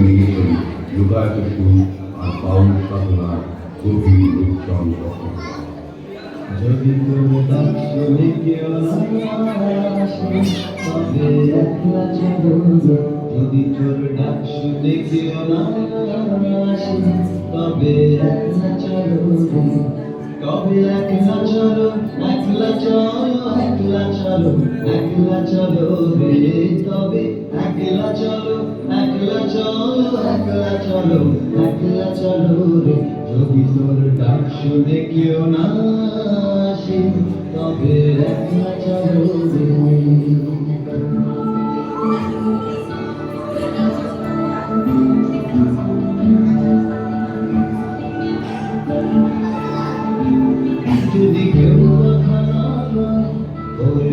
নিয়েছেন লোকায়ত সুর আর বাউল সাধনার গভীর উত্তম রকম। যদি তোর ডাক শুনে কেউ না আসে তবে একলা চলো, যদি তোর ডাক শুনে কেউ না আসে তবে একলা চলো, তবে একলা চলো, একলা চলো, একলা চলো, একলা চলো রে, তবে একলা চলো, একলা চলো, একলা চলো, একলা চলো রে। যদি তোর ডাক শুনে কেউ না আসে তবে একলা চলো রে। যদি কেউ কথা না কয় ওরে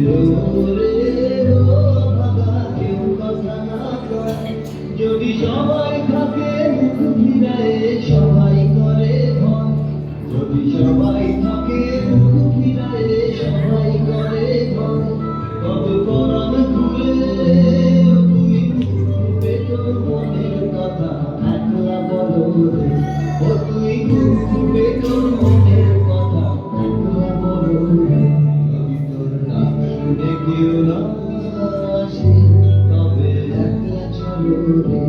ওরে ও ভাগা, কেউ কথা না কয়, যদি সবাই থাকে মুখ ফিরায়ে সবাই করে ভয়, যদি সবাই থাকে মুখ ফিরায়ে সবাই করে ভয়, তবে পরাণ খুলে তুই খুলে তোর মনের কথা একলা বলো রে, ও তুই খুলে তোর মনের কথা একলা বলো রে। যদি তোর ডাক শুনে কেউ না আসে তবে একলা চলো রে।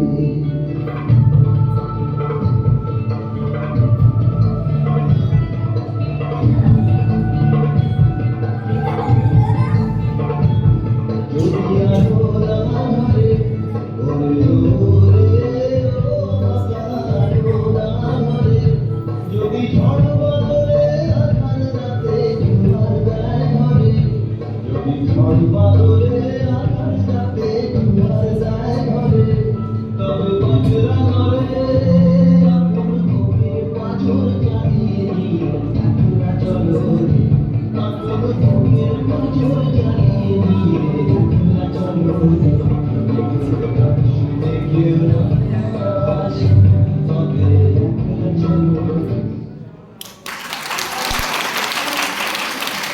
যদি ঝড় বাদলে আধার রাতে ঝুমার দেয় ঘরে, যদি ঝড় বাদলে আধার রাতে ঝুমার দেয় ঘরে, তবে বজরা করে আপন ঘুমের পাঁজর জানিয়ে নিয়ে একলা চলো রে, আপন ঘুমের পাঁজর জানিয়ে নিয়ে একলা চলো রে।